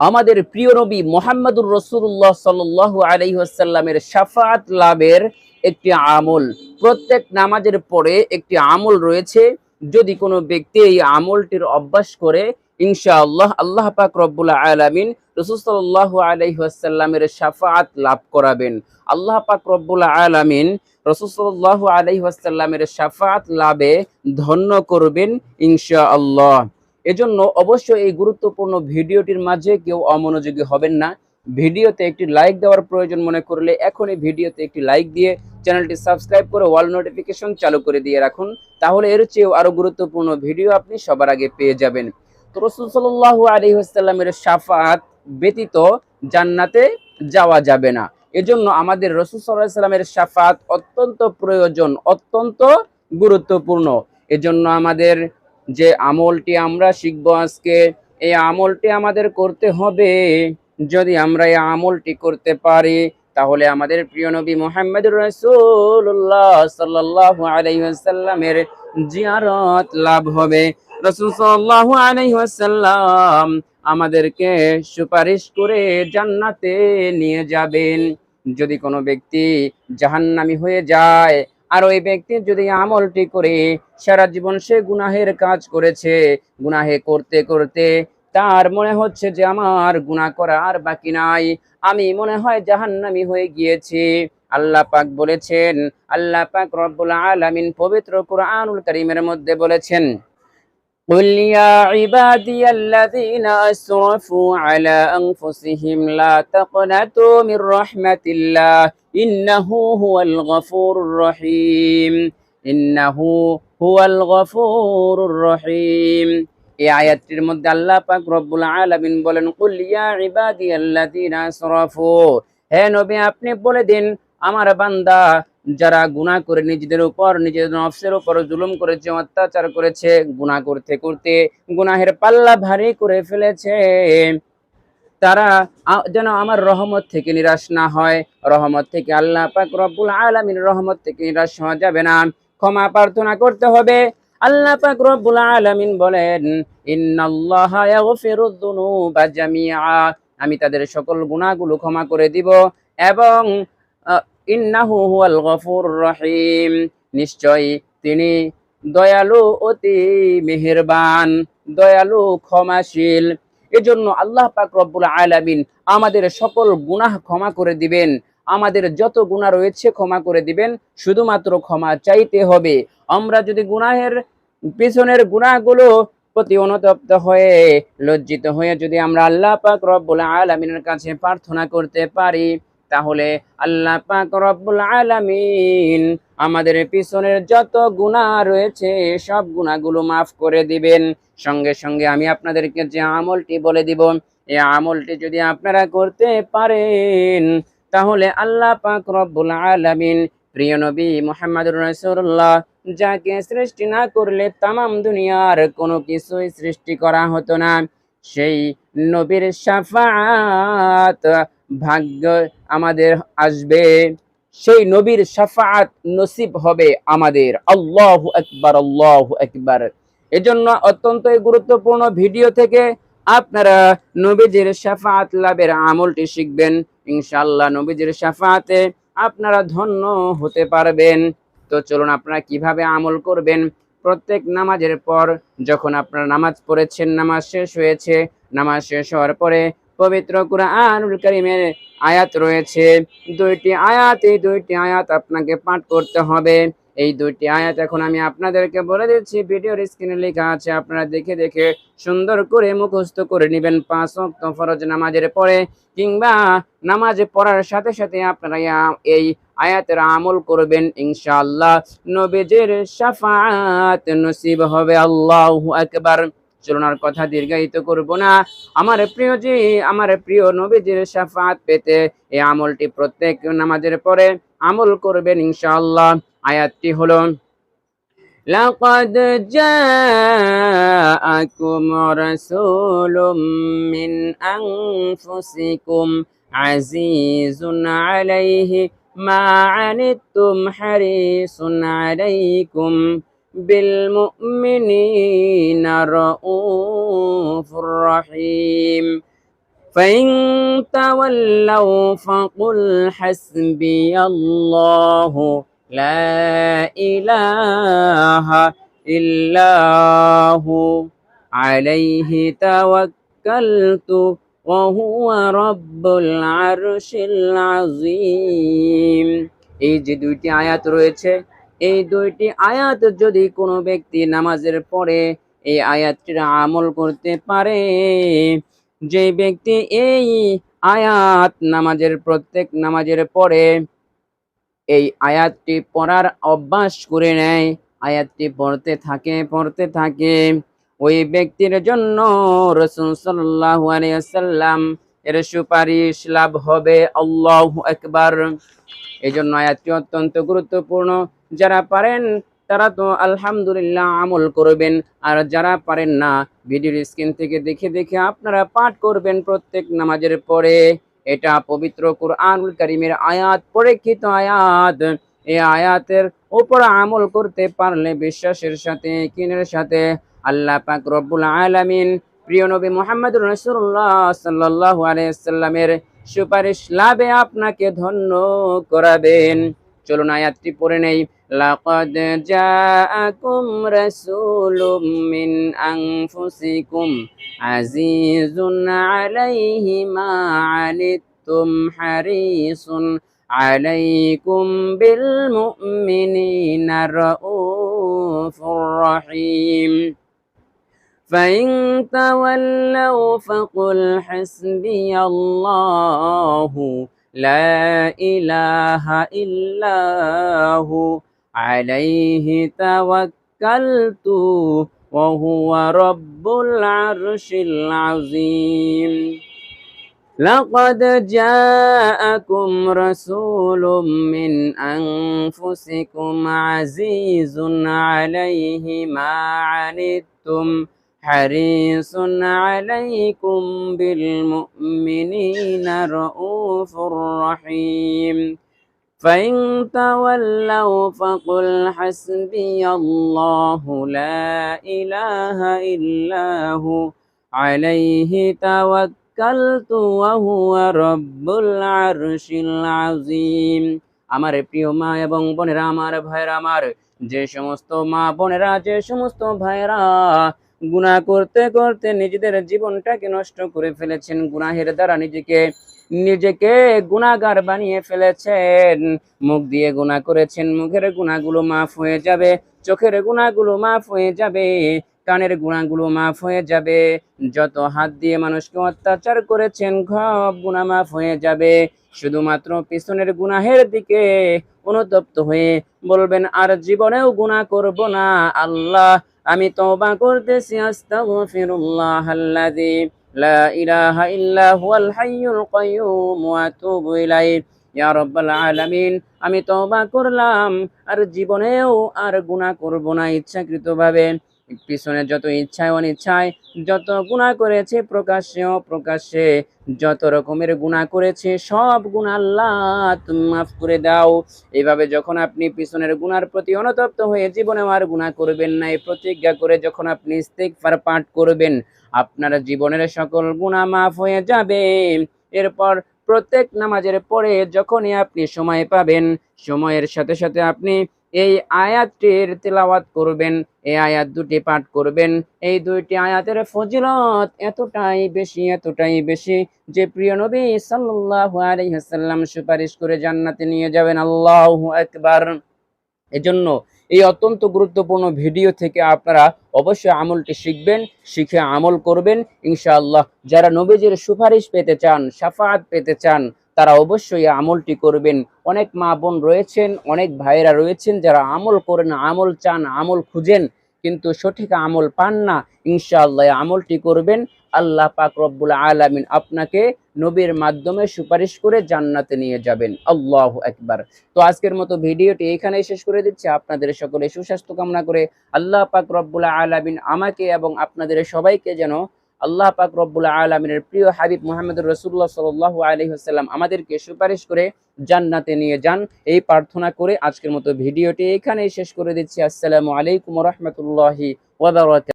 আমাদের প্রিয় নবী মুহাম্মদুর রাসূলুল্লাহ সাল্লাল্লাহু আলাইহি ওয়াসাল্লামের শাফাআত লাভের একটি আমল, প্রত্যেক নামাজের পরে একটি আমল রয়েছে। যদি কোনো ব্যক্তি এই আমলটির অভ্যাস করে, ইনশাআল্লাহ আল্লাহ পাক রব্বুল আলামিন রাসূল সাল্লাল্লাহু আলাইহি ওয়াসাল্লামের শাফাআত লাভ করাবেন। আল্লাহ পাক রব্বুল আলামিন রাসূল সাল্লাল্লাহু আলাইহি ওয়াসাল্লামের শাফাআত লাভে ধন্য করবেন ইনশাআল্লাহ। এজন্য অবশ্যই এই গুরুত্বপূর্ণ ভিডিওটির মাঝে কেউ অমনোযোগী হবেন না। ভিডিওতে একটি লাইক দেওয়ার প্রয়োজন মনে করলে এখনই ভিডিওতে একটি লাইক দিয়ে চ্যানেলটি সাবস্ক্রাইব করে অল নোটিফিকেশন চালু করে দিয়ে রাখুন। তাহলে এর চেয়েও আরো গুরুত্বপূর্ণ ভিডিও আপনি সবার আগে পেয়ে যাবেন। তো রাসূল সাল্লাল্লাহু আলাইহি ওয়াসাল্লামের শাফাআত ব্যতীত জান্নাতে যাওয়া যাবে না। এজন্য আমাদের রাসূল সাল্লাল্লাহু আলাইহি ওয়াসাল্লামের শাফাআত অত্যন্ত প্রয়োজন, অত্যন্ত গুরুত্বপূর্ণ। এজন্য আমাদের যে আমলটি আমরা শিখবো আজকে, এই আমলটি আমাদের করতে হবে। যদি আমরা এই আমলটি করতে পারি, তাহলে আমাদের প্রিয় নবী মুহাম্মদুর রাসূলুল্লাহ সাল্লাল্লাহু আলাইহি ওয়াসাল্লামের জিয়ারত লাভ হবে। রাসূল সাল্লাল্লাহু আলাইহি ওয়াসাল্লাম আমাদেরকে সুপারিশ করে জান্নাতে নিয়ে যাবেন। যদি কোনো ব্যক্তি জাহান্নামী হয়ে যায় আর ওই ব্যক্তি যদি আমলটি করে সারা জীবন সে গুনাহের কাজ করেছে, গুনাহে করতে করতে তার মনে হচ্ছে যে আমার গুনাহ করা আর বাকি নাই, আমি মনে হয় জাহান্নামী হয়ে গিয়েছি। আল্লাহ পাক বলেছেন, আল্লাহ পাক রব্বুল আলামিন পবিত্র কুরআনুল কারীমের মধ্যে বলেছেন, قل يا عبادي الذين أسرفوا على أنفسهم لا تقنطوا من رحمة الله إنه هو الغفور الرحيم إنه هو الغفور الرحيم। এই আয়াতটির মধ্যে আল্লাহ পাক রব্বুল আলামিন বলেন, কুল ইয়া ইবাদিয়াল্লাযীনা আসরাফু, হে নবী আপনি বলে দিন আমার বান্দা যারা গুনাহ করে নিজেদের উপর, নিজেদের নফসের উপর জুলুম করেছে, অত্যাচার করেছে, গুনাহ করতে করতে গুনাহের পাল্লা ভারী করে ফেলেছে, তারা যেন আমার রহমত থেকে নিরাশ না হয়। রহমত থেকে আল্লাহ পাক রব্বুল আলামিন রহমত থেকে নিরাশ হওয়া যাবে না, ক্ষমা প্রার্থনা করতে হবে। আল্লাহ পাক রব্বুল আলামিন বলেন, ইন্নাল্লাহা ইয়াগফিরুয যুনুবা জামিআ, আমি তাদের সকল গুনাহগুলো ক্ষমা করে দিব, এবং ইন্নাহু হুয়াল গফুরুর রহিম, নিশ্চয়ই তিনি দয়ালু, অতি মেহেরবান, দয়ালু, ক্ষমাশীল। এজন্য আল্লাহ পাক রব্বুল আলামিন আমাদের সকল গুনাহ ক্ষমা করে দিবেন, আমাদের যত গুনাহ রয়েছে ক্ষমা করে দিবেন, শুধুমাত্র ক্ষমা চাইতে হবে। আমরা যদি গুনাহের পিছনের গুনাহগুলো প্রতি অনুতপ্ত হয়ে, লজ্জিত হয়ে যদি আমরা আল্লাহ পাক রব্বুল আলামিনের কাছে প্রার্থনা করতে পারি, তাহলে আল্লাহ পাক রব্বুল আলামিন আমাদের পিছনের যত গুনাহ রয়েছে সব গুনাহগুলো মাফ করে দিবেন। সঙ্গে সঙ্গে আমি আপনাদেরকে যে আমলটি বলে দিব, এই আমলটি যদি আপনারা করতে পারেন, তাহলে আল্লাহ পাক রব্বুল আলামিন প্রিয় নবী মুহাম্মদুর রাসূলুল্লাহ যাকে সৃষ্টি না করলে তামাম দুনিয়ার কোনো কিছুই সৃষ্টি করা হতো না, সেই নবীর শাফাআত ভাগ্য আমাদের আসবে, সেই নবীর শাফাআত নসিব হবে আমাদের। আল্লাহু আকবার, আল্লাহু আকবার। এজন্য অত্যন্ত গুরুত্বপূর্ণ ভিডিও থেকে আপনারা নবীজির শাফাআত লাভের আমলটি শিখবেন। ইনশাআল্লাহ নবীজির শাফাআতে আপনারা ধন্য হতে পারবেন। তো চলুন আপনারা কিভাবে আমল করবেন। প্রত্যেক নামাজের পর যখন আপনারা নামাজ পড়েছেন, নামাজ শেষ হয়েছে, নামাজ শেষ হওয়ার পরে পবিত্র কুরআনুল কারীমের আয়াত রয়েছে, দুইটি আয়াত, এই দুইটি আয়াত আপনাকে পাঠ করতে হবে। এই দুইটি আয়াত এখন আমি আপনাদেরকে বলে দিচ্ছি, ভিডিওর স্ক্রিনে লেখা আছে, আপনারা দেখে দেখে সুন্দর করে মুখস্থ করে নেবেন। 5 ওয়াক্ত ফরজ নামাজের পরে কিংবা নামাজ পড়ার সাথে সাথে আপনারা এই আয়াতের আমল করবেন, ইনশাআল্লাহ নবীজির শাফাআত নসিব হবে। আল্লাহু আকবার। চলুন আর কথা দীর্ঘায়িত করব না। আমার প্রিয় নবীজির শাফাআত পেতে এই আমলটি প্রত্যেক নামাজের পরে আমল করবেন ইনশাআল্লাহ। আয়াতটি হলো, লাকাদ জাআকুম রাসূলুম মিন আনফুসিকুম আজিজুন আলাইহি মা আনিতুম হারিসুন আলাইকুম বিল মুমিনিনা রাউফুর রহিম فإن تولوا فقل حسبي الله لا إله إلا هو عليه توكلت وهو رب العرش العظيم। এই যে দুইটি আয়াত রয়েছে, এই দুইটি আয়াত যদি কোনো ব্যক্তি নামাজের পরে এই আয়াতটির আমল করতে পারে, যে ব্যক্তি এই আয়াত প্রত্যেক নামাজের পরে এই আয়াতটি পড়ার অভ্যাস করে নেয়, আয়াতটি পড়তে থাকে, ওই ব্যক্তির জন্য রাসূল সাল্লাল্লাহু আলাইহি ওয়াসাল্লাম এর সুপারিশ লাভ হবে। আল্লাহু আকবার। এই জন্য আয়াতটি অত্যন্ত গুরুত্বপূর্ণ। যারা পারেন তারা তো আলহামদুলিল্লাহ আমল করবেন, আর যারা পারেন না ভিডিওর স্ক্রিন থেকে দেখে দেখে আপনারা পাঠ করবেন প্রত্যেক নামাজের পরে। এটা পবিত্র কুরআনুল কারীমের আয়াত, পরীক্ষিত আয়াত। এই আয়াতের উপর আমল করতে পারলে বিশ্বাসের সাথে, ইয়াকিনের সাথে আল্লাহ পাক রব্বুল আলামিন প্রিয় নবী মুহাম্মদুর রাসূলুল্লাহ সাল্লাল্লাহু আলাইহি ওয়াসাল্লামের সুপারিশ লাভে আপনাকে ধন্য করাবেন। চলুন আয়াতটি পড়ে নেই। লাকাদ জাআকুম রাসূলুম মিন আনফুসিকুম আজিজুন আলাইহি মা আনিতুম হারিসুন আলাইকুম বিল মুমিনিনা রাউফুর রহিম। فإن تولوا فقل حسبي الله لا إله إلا هو عليه توكلت وهو رب العرش العظيم। لقد جاءكم رسول من أنفسكم عزيز عليه ما عنتم حريص عليكم بالمؤمنين رؤوف رحيم। فإن تولوا فقل حسبي الله لا إله إلا هو عليه توكلت وهو رب العرش العظيم। আমার প্রিয় মা এবং বোনেরা, আমার ভাইরা, আমার যে সমস্ত মা বোনেরা, যে সমস্ত ভাইরা গুনাহ করতে করতে নিজেদের জীবনটাকে নষ্ট করে ফেলেছেন, গুনাহের দ্বারা নিজেকে গুনাহগার বানিয়ে ফেলেছেন, মুখ দিয়ে গুনাহ করেছেন, মুখের গুনাহগুলো মাফ হয়ে যাবে, চোখের গুনাহগুলো মাফ হয়ে যাবে, কানের গুনাহগুলো মাফ হয়ে যাবে, যত হাত দিয়ে মানুষকে অত্যাচার করেছেন সব গুনাহ মাফ হয়ে যাবে। শুধুমাত্র পিছনের গুনাহের দিকে অনুতপ্ত হয়ে বলবেন, আর জীবনেও গুনাহ করব না, আল্লাহ আমি তওবা করতেছি, আস্তাগফিরুল্লাহাল্লাযী লা ইলাহা ইল্লা হুয়াল হাইয়ুল কাইয়্যুম ওয়া আতুবু ইলাইহি। ইয়া রাব্বাল আলামিন, আমি তওবা করলাম, আর জীবনেও আর গুনাহ করব না ইচ্ছাকৃতভাবে। পিছনে যত ইচ্ছায় অনিচ্ছায় যত গুনাহ করেছে, প্রকাশ্যে অপ্রকাশ্যে যত রকমের গুনাহ করেছে, সব গুনাহ আল্লাহ তুমি মাফ করে দাও। এইভাবে যখন আপনি পিছনের গুনার প্রতি অনুতপ্ত হয়ে জীবনেও আর গুনাহ করবেন না এই প্রতিজ্ঞা করে যখন আপনি ইস্তিগফার পাঠ করবেন, আপনার জীবনের সকল গুনাহ মাফ হয়ে যাবে। এরপর প্রত্যেক নামাজের পরে যখনই আপনি সময় পাবেন, সময়ের সাথে সাথে আপনি এই আয়াতটির তিলাওয়াত করবেন, এই আয়াত দুটি পাঠ করবেন। এই দুইটি আয়াতের ফজিলত এতটাই বেশি যে প্রিয় নবী সাল্লাল্লাহু আলাইহি ওয়াসাল্লাম সুপারিশ করে জান্নাতে নিয়ে যাবেন। আল্লাহু আকবার। এজন্য এই অত্যন্ত গুরুত্বপূর্ণ ভিডিও থেকে আপনারা অবশ্যই আমলটি শিখবেন, শিখে আমল করবেন ইনশাআল্লাহ। যারা নবীজির সুপারিশ পেতে চান, শাফাআত পেতে চান, তারা অবশ্যই আমলটি করবেন। অনেক মা বোন রয়েছেন, অনেক ভাইয়েরা রয়েছেন যারা আমল করেন, আমল চান, আমল খুঁজেন, কিন্তু সঠিক আমল পান না। ইনশাআল্লাহ আমলটি করবেন, আল্লাহ পাক রব্বুল আলামিন আপনাকে নবীর মাধ্যমে সুপারিশ করে জান্নাতে নিয়ে যাবেন। আল্লাহু আকবার। তো আজকের মতো ভিডিওটি এখানেই শেষ করে দিচ্ছি। আপনাদের সকলে সুস্বাস্থ্য কামনা করে আল্লাহ পাক রব্বুল আলামিন আমাকে এবং আপনাদের সবাইকে যেন আল্লাহ পাক রব্বুল আলামিনের প্রিয় হাবিব মুহাম্মদুর রাসূলুল্লাহ সাল্লাল্লাহু আলাইহি ওয়াসাল্লাম আমাদেরকে সুপারিশ করে জান্নাতে নিয়ে যান, এই প্রার্থনা করে আজকের মতো ভিডিওটি এখানেই শেষ করে দিচ্ছি। আসসালামু আলাইকুম ওয়া রাহমাতুল্লাহি ওয়া বারাকাতুহু।